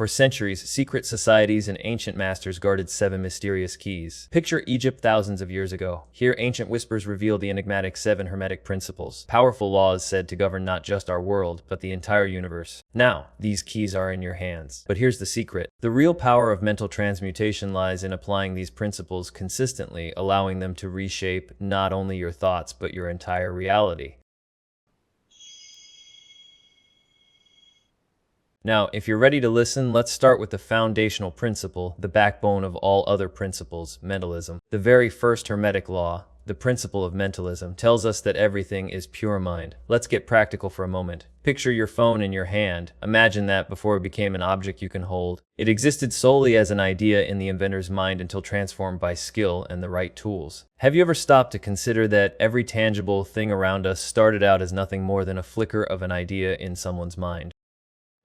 For centuries, secret societies and ancient masters guarded 7 mysterious keys. Picture Egypt thousands of years ago. Here, ancient whispers reveal the enigmatic 7 hermetic principles, powerful laws said to govern not just our world, but the entire universe. Now, these keys are in your hands. But here's the secret. The real power of mental transmutation lies in applying these principles consistently, allowing them to reshape not only your thoughts, but your entire reality. Now, if you're ready to listen, let's start with the foundational principle, the backbone of all other principles, mentalism. The very first hermetic law, the principle of mentalism, tells us that everything is pure mind. Let's get practical for a moment. Picture your phone in your hand. Imagine that before it became an object you can hold. It existed solely as an idea in the inventor's mind until transformed by skill and the right tools. Have you ever stopped to consider that every tangible thing around us started out as nothing more than a flicker of an idea in someone's mind?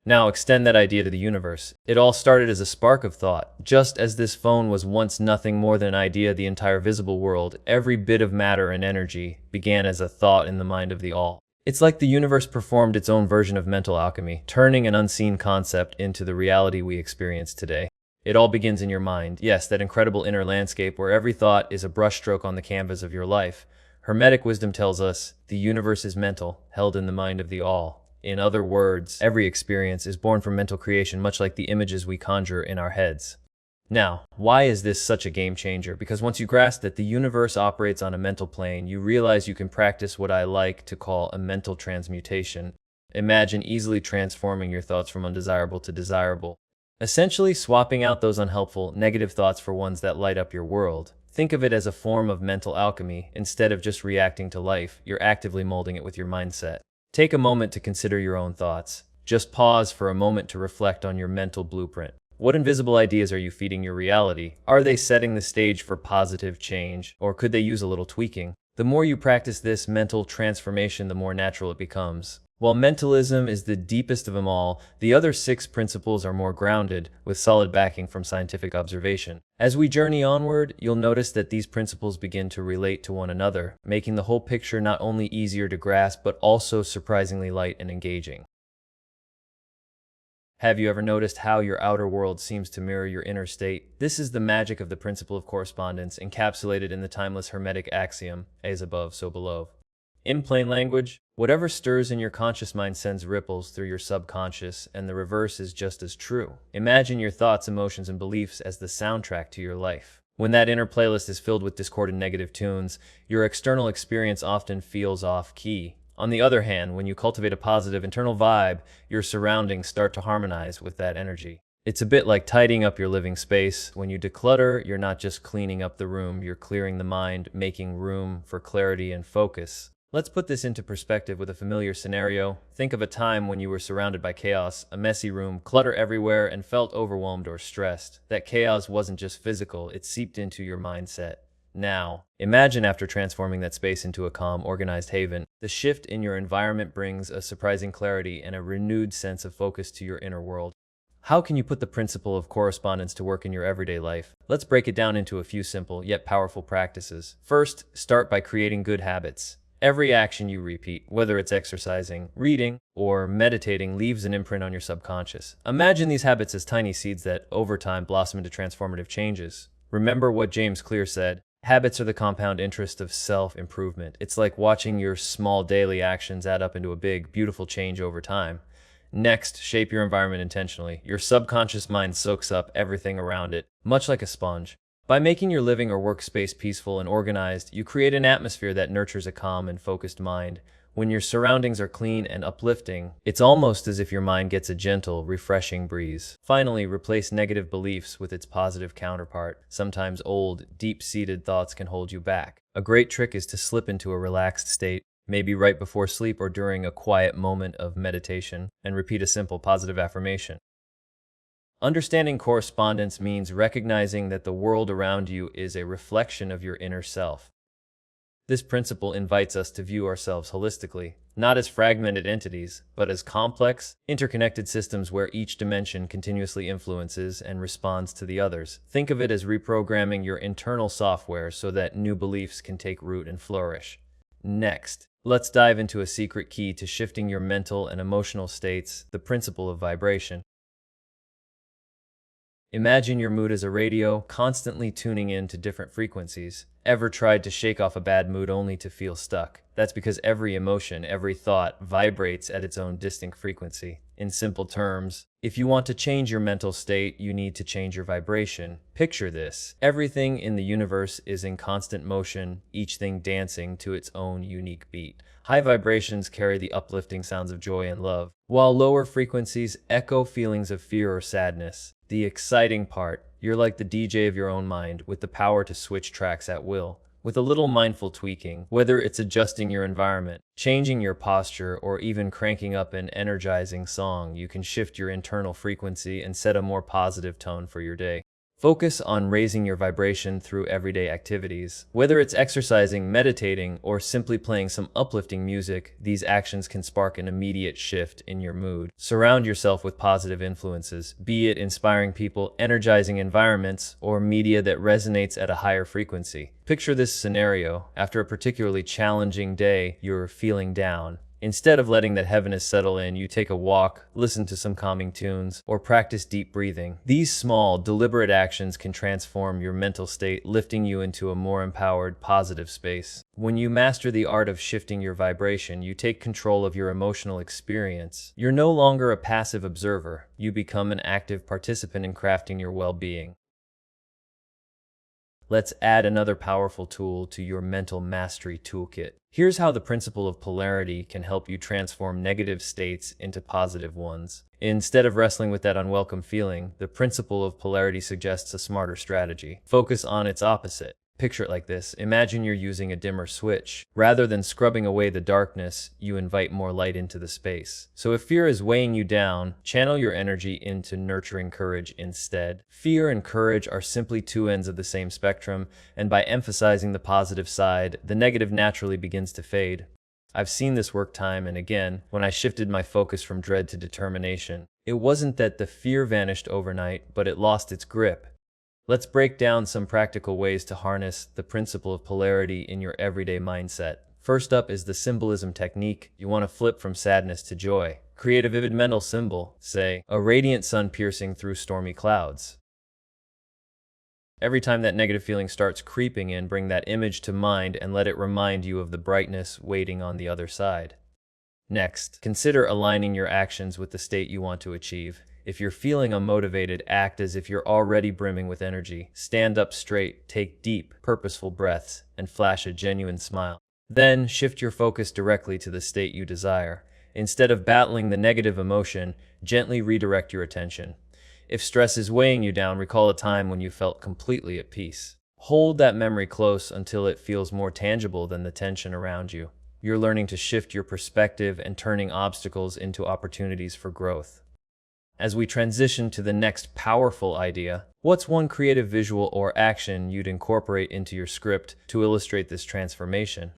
Now extend that idea to the universe. It all started as a spark of thought. Just as this phone was once nothing more than an idea, the entire visible world, every bit of matter and energy, began as a thought in the mind of the all. It's like the universe performed its own version of mental alchemy, turning an unseen concept into the reality we experience today. It all begins in your mind. Yes, that incredible inner landscape where every thought is a brushstroke on the canvas of your life. Hermetic wisdom tells us the universe is mental, held in the mind of the all. In other words, every experience is born from mental creation, much like the images we conjure in our heads. Now, why is this such a game changer? Because once you grasp that the universe operates on a mental plane, you realize you can practice what I like to call a mental transmutation. Imagine easily transforming your thoughts from undesirable to desirable. Essentially swapping out those unhelpful, negative thoughts for ones that light up your world. Think of it as a form of mental alchemy. Instead of just reacting to life, you're actively molding it with your mindset. Take a moment to consider your own thoughts. Just pause for a moment to reflect on your mental blueprint. What invisible ideas are you feeding your reality? Are they setting the stage for positive change, or could they use a little tweaking? The more you practice this mental transformation, the more natural it becomes. While mentalism is the deepest of them all, the other 6 principles are more grounded, with solid backing from scientific observation. As we journey onward, you'll notice that these principles begin to relate to one another, making the whole picture not only easier to grasp, but also surprisingly light and engaging. Have you ever noticed how your outer world seems to mirror your inner state? This is the magic of the principle of correspondence, encapsulated in the timeless hermetic axiom, as above, so below. In plain language, whatever stirs in your conscious mind sends ripples through your subconscious, and the reverse is just as true. Imagine your thoughts, emotions, and beliefs as the soundtrack to your life. When that inner playlist is filled with discordant negative tunes, your external experience often feels off-key. On the other hand, when you cultivate a positive internal vibe, your surroundings start to harmonize with that energy. It's a bit like tidying up your living space. When you declutter, you're not just cleaning up the room, you're clearing the mind, making room for clarity and focus. Let's put this into perspective with a familiar scenario. Think of a time when you were surrounded by chaos, a messy room, clutter everywhere, and felt overwhelmed or stressed. That chaos wasn't just physical, it seeped into your mindset. Now, imagine after transforming that space into a calm, organized haven. The shift in your environment brings a surprising clarity and a renewed sense of focus to your inner world. How can you put the principle of correspondence to work in your everyday life? Let's break it down into a few simple yet powerful practices. First, start by creating good habits. Every action you repeat, whether it's exercising, reading, or meditating, leaves an imprint on your subconscious. Imagine these habits as tiny seeds that, over time, blossom into transformative changes. Remember what James Clear said, habits are the compound interest of self-improvement. It's like watching your small daily actions add up into a big, beautiful change over time. Next, shape your environment intentionally. Your subconscious mind soaks up everything around it, much like a sponge. By making your living or workspace peaceful and organized, you create an atmosphere that nurtures a calm and focused mind. When your surroundings are clean and uplifting, it's almost as if your mind gets a gentle, refreshing breeze. Finally, replace negative beliefs with its positive counterpart. Sometimes old, deep-seated thoughts can hold you back. A great trick is to slip into a relaxed state, maybe right before sleep or during a quiet moment of meditation, and repeat a simple positive affirmation. Understanding correspondence means recognizing that the world around you is a reflection of your inner self. This principle invites us to view ourselves holistically, not as fragmented entities, but as complex, interconnected systems where each dimension continuously influences and responds to the others. Think of it as reprogramming your internal software so that new beliefs can take root and flourish. Next, let's dive into a secret key to shifting your mental and emotional states, the principle of vibration. Imagine your mood as a radio, constantly tuning in to different frequencies. Ever tried to shake off a bad mood only to feel stuck? That's because every emotion, every thought vibrates at its own distinct frequency. In simple terms, if you want to change your mental state, you need to change your vibration. Picture this. Everything in the universe is in constant motion, each thing dancing to its own unique beat. High vibrations carry the uplifting sounds of joy and love, while lower frequencies echo feelings of fear or sadness. The exciting part, you're like the DJ of your own mind, with the power to switch tracks at will. With a little mindful tweaking, whether it's adjusting your environment, changing your posture, or even cranking up an energizing song, you can shift your internal frequency and set a more positive tone for your day. Focus on raising your vibration through everyday activities. Whether it's exercising, meditating, or simply playing some uplifting music, these actions can spark an immediate shift in your mood. Surround yourself with positive influences, be it inspiring people, energizing environments, or media that resonates at a higher frequency. Picture this scenario. After a particularly challenging day, you're feeling down. Instead of letting that heaviness settle in, you take a walk, listen to some calming tunes, or practice deep breathing. These small, deliberate actions can transform your mental state, lifting you into a more empowered, positive space. When you master the art of shifting your vibration, you take control of your emotional experience. You're no longer a passive observer. You become an active participant in crafting your well-being. Let's add another powerful tool to your mental mastery toolkit. Here's how the principle of polarity can help you transform negative states into positive ones. Instead of wrestling with that unwelcome feeling, the principle of polarity suggests a smarter strategy. Focus on its opposite. Picture it like this. Imagine you're using a dimmer switch. Rather than scrubbing away the darkness, you invite more light into the space. So if fear is weighing you down, channel your energy into nurturing courage instead. Fear and courage are simply two ends of the same spectrum, and by emphasizing the positive side, the negative naturally begins to fade. I've seen this work time and again when I shifted my focus from dread to determination. It wasn't that the fear vanished overnight, but it lost its grip. Let's break down some practical ways to harness the principle of polarity in your everyday mindset. First up is the symbolism technique. You want to flip from sadness to joy. Create a vivid mental symbol, say, a radiant sun piercing through stormy clouds. Every time that negative feeling starts creeping in, bring that image to mind and let it remind you of the brightness waiting on the other side. Next, consider aligning your actions with the state you want to achieve. If you're feeling unmotivated, act as if you're already brimming with energy. Stand up straight, take deep, purposeful breaths, and flash a genuine smile. Then, shift your focus directly to the state you desire. Instead of battling the negative emotion, gently redirect your attention. If stress is weighing you down, recall a time when you felt completely at peace. Hold that memory close until it feels more tangible than the tension around you. You're learning to shift your perspective and turning obstacles into opportunities for growth. As we transition to the next powerful idea, what's one creative visual or action you'd incorporate into your script to illustrate this transformation?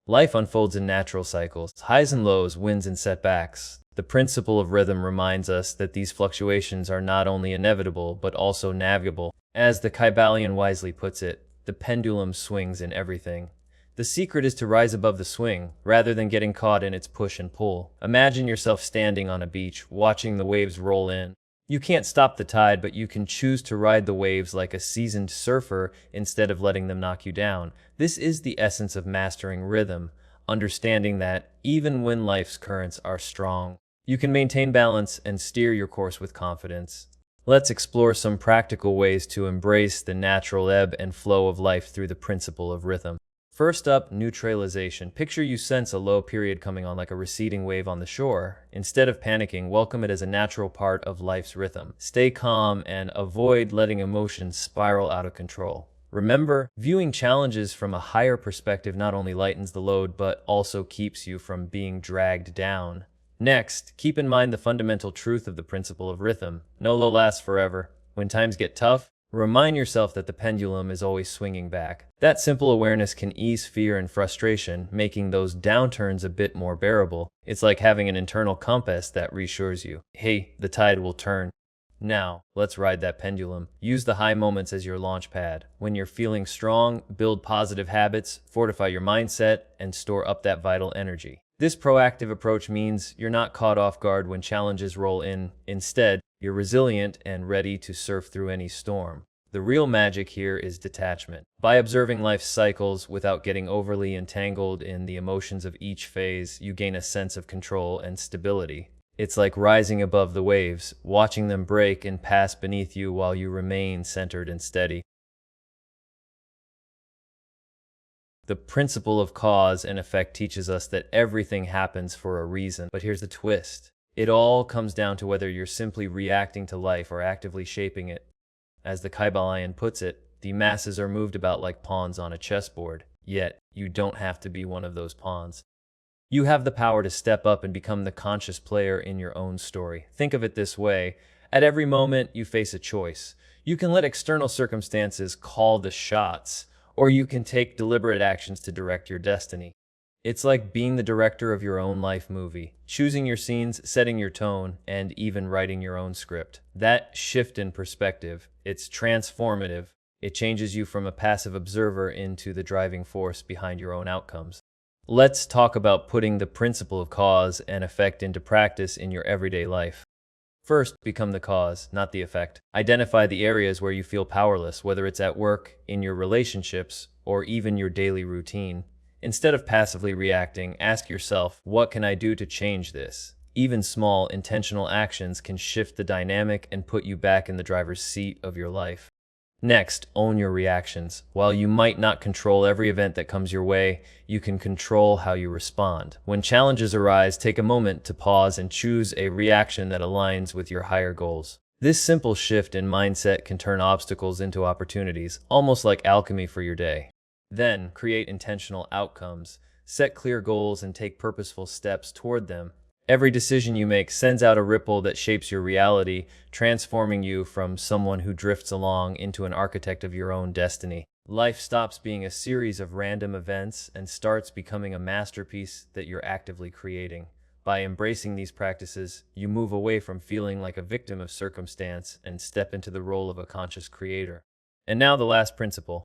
Life unfolds in natural cycles, highs and lows, wins and setbacks. The principle of rhythm reminds us that these fluctuations are not only inevitable, but also navigable. As the Kybalion wisely puts it, the pendulum swings in everything. The secret is to rise above the swing, rather than getting caught in its push and pull. Imagine yourself standing on a beach, watching the waves roll in. You can't stop the tide, but you can choose to ride the waves like a seasoned surfer instead of letting them knock you down. This is the essence of mastering rhythm, understanding that, even when life's currents are strong, you can maintain balance and steer your course with confidence. Let's explore some practical ways to embrace the natural ebb and flow of life through the principle of rhythm. First up, neutralization. Picture you sense a low period coming on like a receding wave on the shore. Instead of panicking, welcome it as a natural part of life's rhythm. Stay calm and avoid letting emotions spiral out of control. Remember, viewing challenges from a higher perspective not only lightens the load, but also keeps you from being dragged down. Next, keep in mind the fundamental truth of the principle of rhythm. No low lasts forever. When times get tough, remind yourself that the pendulum is always swinging back. That simple awareness can ease fear and frustration, making those downturns a bit more bearable. It's like having an internal compass that reassures you, hey, the tide will turn. Now, let's ride that pendulum. Use the high moments as your launch pad. When you're feeling strong, build positive habits, fortify your mindset, and store up that vital energy. This proactive approach means you're not caught off guard when challenges roll in. Instead, you're resilient and ready to surf through any storm. The real magic here is detachment. By observing life's cycles without getting overly entangled in the emotions of each phase, you gain a sense of control and stability. It's like rising above the waves, watching them break and pass beneath you while you remain centered and steady. The principle of cause and effect teaches us that everything happens for a reason. But here's the twist. It all comes down to whether you're simply reacting to life or actively shaping it. As the Kybalion puts it, the masses are moved about like pawns on a chessboard, yet you don't have to be one of those pawns. You have the power to step up and become the conscious player in your own story. Think of it this way. At every moment, you face a choice. You can let external circumstances call the shots, or you can take deliberate actions to direct your destiny. It's like being the director of your own life movie, choosing your scenes, setting your tone, and even writing your own script. That shift in perspective, it's transformative. It changes you from a passive observer into the driving force behind your own outcomes. Let's talk about putting the principle of cause and effect into practice in your everyday life. First, become the cause, not the effect. Identify the areas where you feel powerless, whether it's at work, in your relationships, or even your daily routine. Instead of passively reacting, ask yourself, what can I do to change this? Even small, intentional actions can shift the dynamic and put you back in the driver's seat of your life. Next, own your reactions. While you might not control every event that comes your way, you can control how you respond. When challenges arise, take a moment to pause and choose a reaction that aligns with your higher goals. This simple shift in mindset can turn obstacles into opportunities, almost like alchemy for your day. Then, create intentional outcomes. Set clear goals and take purposeful steps toward them. Every decision you make sends out a ripple that shapes your reality, transforming you from someone who drifts along into an architect of your own destiny. Life stops being a series of random events and starts becoming a masterpiece that you're actively creating. By embracing these practices, you move away from feeling like a victim of circumstance and step into the role of a conscious creator. And now the last principle.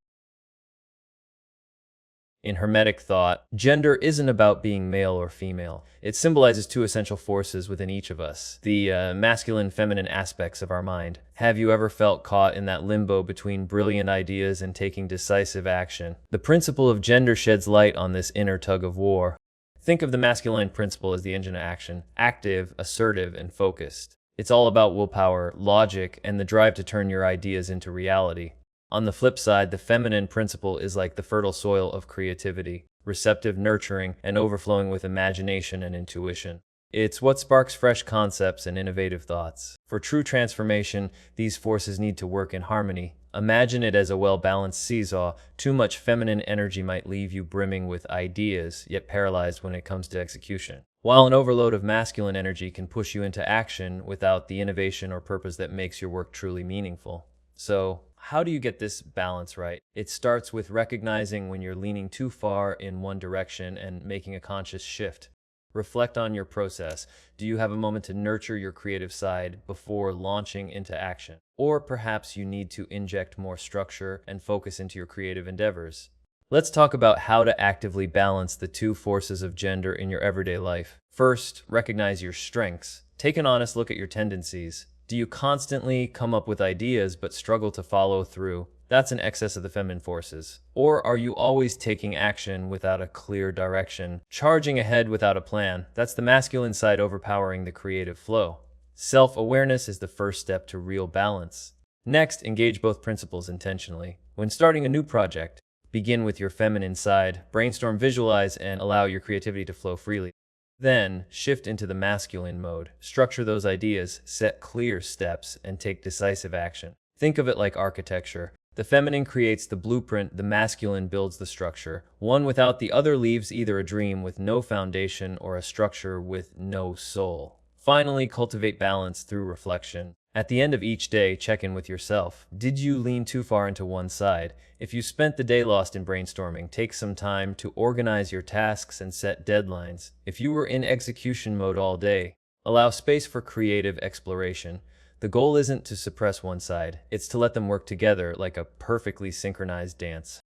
In Hermetic thought, gender isn't about being male or female. It symbolizes two essential forces within each of us, the masculine and feminine aspects of our mind. Have you ever felt caught in that limbo between brilliant ideas and taking decisive action? The principle of gender sheds light on this inner tug of war. Think of the masculine principle as the engine of action, active, assertive, and focused. It's all about willpower, logic, and the drive to turn your ideas into reality. On the flip side, the feminine principle is like the fertile soil of creativity, receptive, nurturing, and overflowing with imagination and intuition. It's what sparks fresh concepts and innovative thoughts. For true transformation, these forces need to work in harmony. Imagine it as a well-balanced seesaw. Too much feminine energy might leave you brimming with ideas, yet paralyzed when it comes to execution. While an overload of masculine energy can push you into action without the innovation or purpose that makes your work truly meaningful. So, how do you get this balance right? It starts with recognizing when you're leaning too far in one direction and making a conscious shift. Reflect on your process. Do you have a moment to nurture your creative side before launching into action? Or perhaps you need to inject more structure and focus into your creative endeavors. Let's talk about how to actively balance the two forces of gender in your everyday life. First, recognize your strengths. Take an honest look at your tendencies. Do you constantly come up with ideas but struggle to follow through? That's an excess of the feminine forces. Or are you always taking action without a clear direction, charging ahead without a plan? That's the masculine side overpowering the creative flow. Self-awareness is the first step to real balance. Next, engage both principles intentionally. When starting a new project, begin with your feminine side, brainstorm, visualize, and allow your creativity to flow freely. Then, shift into the masculine mode. Structure those ideas, set clear steps, and take decisive action. Think of it like architecture. The feminine creates the blueprint, the masculine builds the structure. One without the other leaves either a dream with no foundation or a structure with no soul. Finally, cultivate balance through reflection. At the end of each day, check in with yourself. Did you lean too far into one side? If you spent the day lost in brainstorming, take some time to organize your tasks and set deadlines. If you were in execution mode all day, allow space for creative exploration. The goal isn't to suppress one side, it's to let them work together like a perfectly synchronized dance.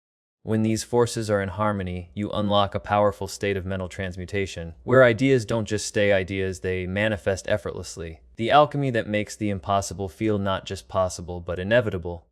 When these forces are in harmony, you unlock a powerful state of mental transmutation, where ideas don't just stay ideas, they manifest effortlessly. The alchemy that makes the impossible feel not just possible, but inevitable.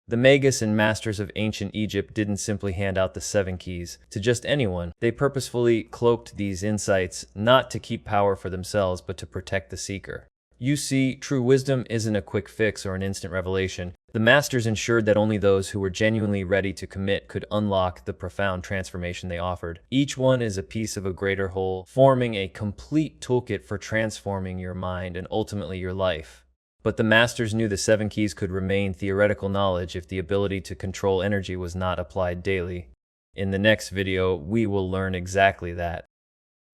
The magus and masters of ancient Egypt didn't simply hand out the 7 keys to just anyone. They purposefully cloaked these insights, not to keep power for themselves, but to protect the seeker. You see, true wisdom isn't a quick fix or an instant revelation. The masters ensured that only those who were genuinely ready to commit could unlock the profound transformation they offered. Each one is a piece of a greater whole, forming a complete toolkit for transforming your mind and ultimately your life. But the masters knew the 7 keys could remain theoretical knowledge if the ability to control energy was not applied daily. In the next video, we will learn exactly that.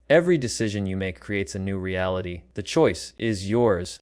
Every decision you make creates a new reality. The choice is yours.